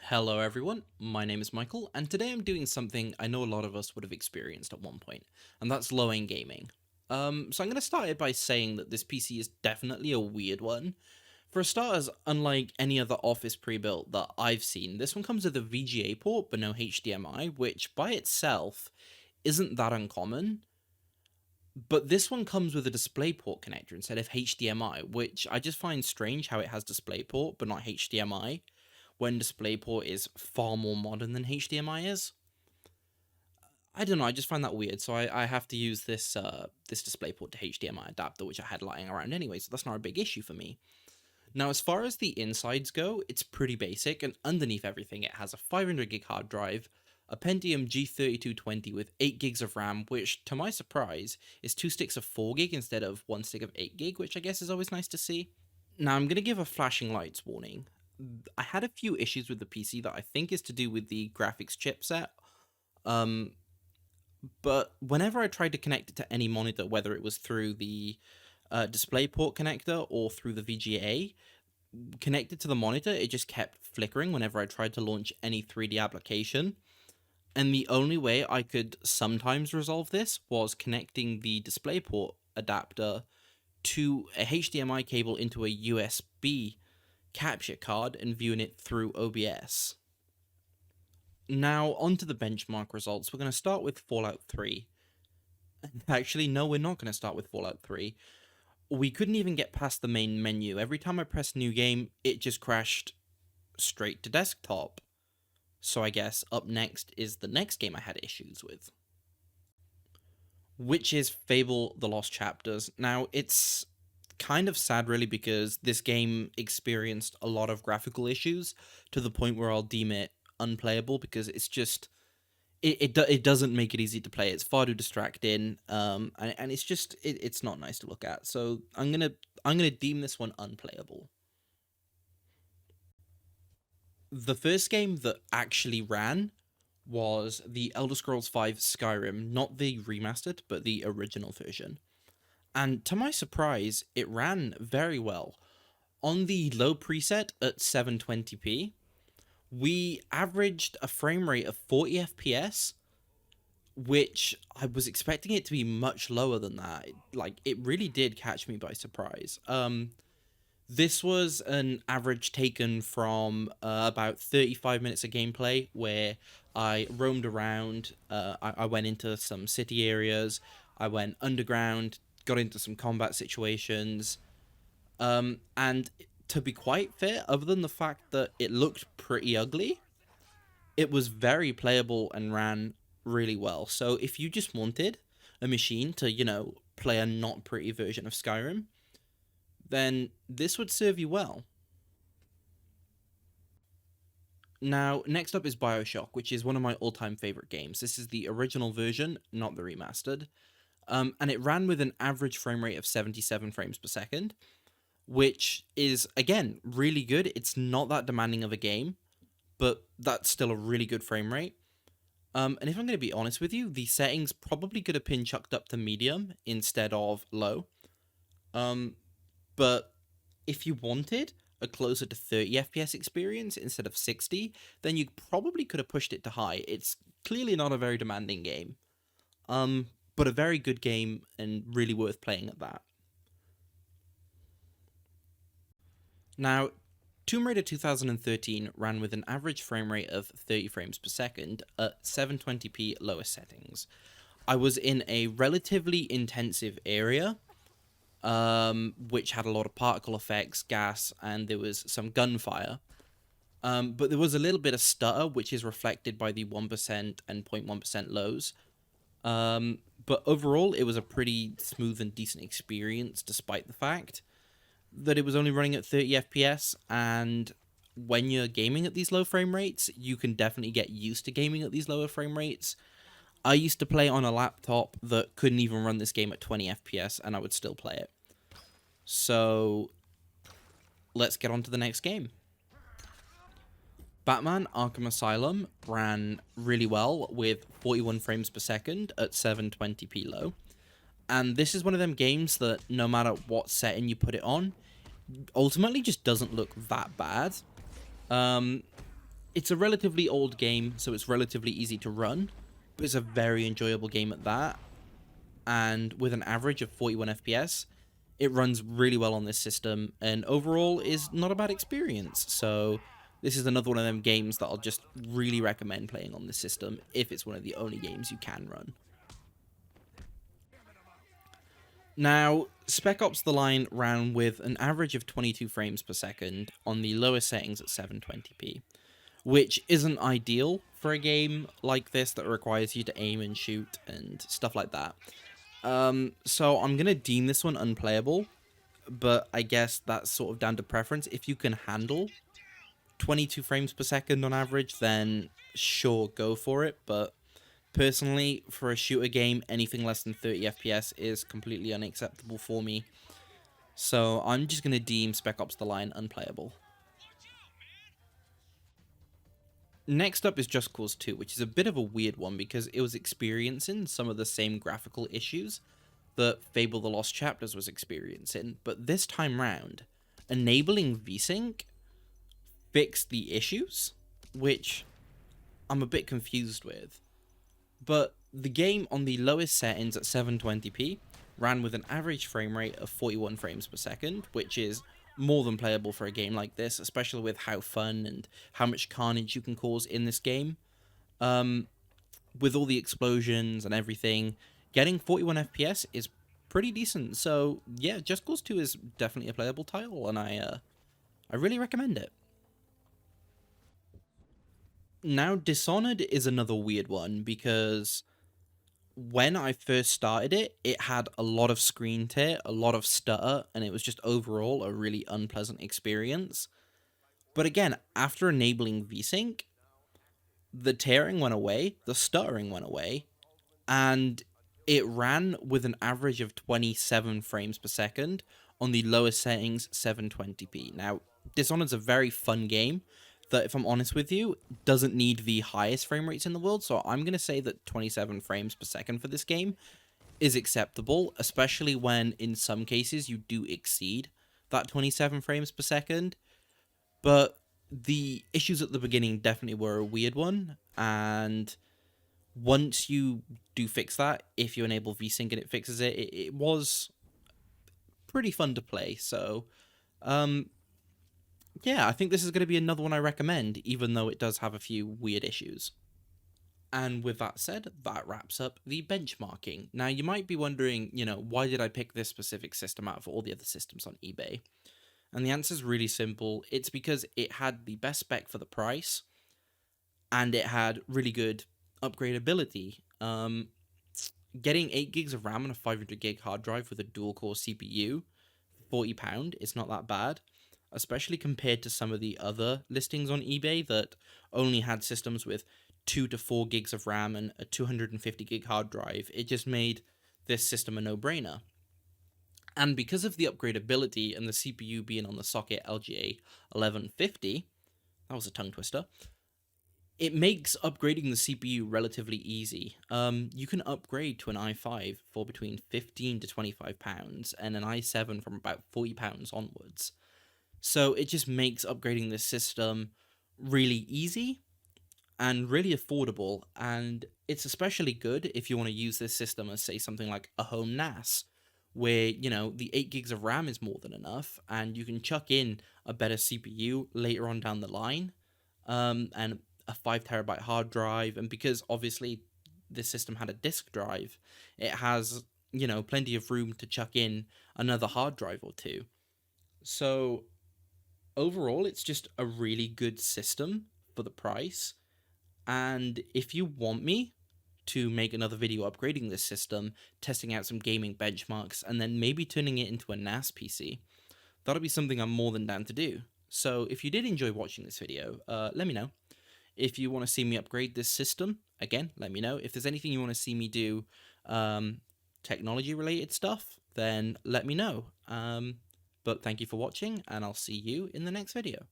Hello everyone, my name is Michael, and today I'm doing something I know a lot of us would have experienced at one point, and that's low-end gaming. So I'm going to start it by saying that this PC is definitely a weird one. For starters, unlike any other Office pre-built that I've seen, this one comes with a VGA port but no HDMI, which by itself isn't that uncommon. But this one comes with a DisplayPort connector instead of HDMI, which I just find strange how it has DisplayPort but not HDMI, when DisplayPort is far more modern than HDMI is. I don't know, I just find that weird, so I have to use this DisplayPort to HDMI adapter, which I had lying around anyway, so that's not a big issue for me. Now, as far as the insides go, it's pretty basic, and underneath everything, it has a 500 gig hard drive, a Pentium G3220 with 8 gigs of RAM, which, to my surprise, is 2 sticks of 4 gig instead of 1 stick of 8 gig, which I guess is always nice to see. Now, I'm going to give a flashing lights warning. I had a few issues with the PC that I think is to do with the graphics chipset. But whenever I tried to connect it to any monitor, whether it was through the DisplayPort connector or through the VGA, connected to the monitor, it just kept flickering whenever I tried to launch any 3D application. And the only way I could sometimes resolve this was connecting the DisplayPort adapter to a HDMI cable into a USB capture card and viewing it through OBS. Now, on to the benchmark results. We're going to start with Fallout 3. Actually, no, we're not going to start with Fallout 3. We couldn't even get past the main menu. Every time I pressed new game, it just crashed straight to desktop. So I guess up next is the next game I had issues with, which is Fable: The Lost Chapters. Now, it's kind of sad really because this game experienced a lot of graphical issues to the point where I'll deem it unplayable because it's just it doesn't make it easy to play. It's far too distracting, and it's not nice to look at. So I'm gonna deem this one unplayable. The first game that actually ran was the Elder Scrolls V Skyrim, not the remastered, but the original version. And to my surprise, it ran very well. On the low preset at 720p, we averaged a frame rate of 40 FPS, which I was expecting it to be much lower than that. Like, it really did catch me by surprise. This was an average taken from about 35 minutes of gameplay where I roamed around. I went into some city areas. I went underground, got into some combat situations. And to be quite fair, other than the fact that it looked pretty ugly, it was very playable and ran really well. So if you just wanted a machine to, play a not pretty version of Skyrim, then this would serve you well. Now, next up is Bioshock, which is one of my all-time favorite games. This is the original version, not the remastered. And it ran with an average frame rate of 77 frames per second, which is, again, really good. It's not that demanding of a game, but that's still a really good frame rate. And if I'm going to be honest with you, the settings probably could have been chucked up to medium instead of low. But if you wanted a closer to 30 FPS experience instead of 60, then you probably could have pushed it to high. It's clearly not a very demanding game, but a very good game and really worth playing at that. Now, Tomb Raider 2013 ran with an average frame rate of 30 frames per second at 720p lowest settings. I was in a relatively intensive area, which had a lot of particle effects, gas, and there was some gunfire. But there was a little bit of stutter, which is reflected by the 1% and 0.1% lows. But overall, it was a pretty smooth and decent experience, despite the fact that it was only running at 30 FPS. And when you're gaming at these low frame rates, you can definitely get used to gaming at these lower frame rates. I used to play on a laptop that couldn't even run this game at 20 FPS, and I would still play it. So, let's get on to the next game. Batman Arkham Asylum ran really well with 41 frames per second at 720p low. And this is one of them games that no matter what setting you put it on, ultimately just doesn't look that bad. It's a relatively old game, so it's relatively easy to run, but it's a very enjoyable game at that. And with an average of 41 FPS, it runs really well on this system, and overall is not a bad experience. So this is another one of them games that I'll just really recommend playing on this system if it's one of the only games you can run. Now, Spec Ops The Line ran with an average of 22 frames per second on the lowest settings at 720p, which isn't ideal for a game like this that requires you to aim and shoot and stuff like that. So I'm going to deem this one unplayable, but I guess that's sort of down to preference. If you can handle 22 frames per second on average, then sure, go for it, but personally, for a shooter game, anything less than 30 FPS is completely unacceptable for me. So I'm just going to deem Spec Ops The Line unplayable. Next up is Just Cause 2, which is a bit of a weird one because it was experiencing some of the same graphical issues that Fable The Lost Chapters was experiencing, but this time round, enabling VSync fixed the issues, which I'm a bit confused with. But the game on the lowest settings at 720p ran with an average frame rate of 41 frames per second, which is more than playable for a game like this, especially with how fun and how much carnage you can cause in this game. With all the explosions and everything, getting 41 FPS is pretty decent. So yeah, Just Cause 2 is definitely a playable title, and I really recommend it. Now, Dishonored is another weird one because when I first started it, it had a lot of screen tear, a lot of stutter, and it was just overall a really unpleasant experience. But again, after enabling VSync, the tearing went away, the stuttering went away, and it ran with an average of 27 frames per second on the lowest settings, 720p. Now, Dishonored's a very fun game that, if I'm honest with you, doesn't need the highest frame rates in the world, so I'm going to say that 27 frames per second for this game is acceptable, especially when in some cases you do exceed that 27 frames per second. But the issues at the beginning definitely were a weird one, and once you do fix that, if you enable VSync and it fixes it, it was pretty fun to play. So, yeah, I think this is going to be another one I recommend, even though it does have a few weird issues. And with that said, that wraps up the benchmarking. Now, you might be wondering, why did I pick this specific system out of all the other systems on eBay? And the answer is really simple. It's because it had the best spec for the price, and it had really good upgradability. Getting 8 gigs of RAM and a 500 gig hard drive with a dual core CPU, £40 is not that bad, especially compared to some of the other listings on eBay that only had systems with 2 to 4 gigs of RAM and a 250 gig hard drive. It just made this system a no-brainer. And because of the upgradability and the CPU being on the socket LGA 1150, that was a tongue twister, it makes upgrading the CPU relatively easy. You can upgrade to an i5 for between £15 to £25 and an i7 from about £40 onwards. So it just makes upgrading this system really easy and really affordable, and it's especially good if you want to use this system as, say, something like a home NAS, where, the 8 gigs of RAM is more than enough, and you can chuck in a better CPU later on down the line, and a 5 terabyte hard drive, and because obviously this system had a disk drive, it has, plenty of room to chuck in another hard drive or two. So overall, it's just a really good system for the price. And if you want me to make another video upgrading this system, testing out some gaming benchmarks, and then maybe turning it into a NAS PC, that'll be something I'm more than down to do. So if you did enjoy watching this video, let me know. If you want to see me upgrade this system, again, let me know. If there's anything you want to see me do, technology related stuff, then let me know. But thank you for watching, and I'll see you in the next video.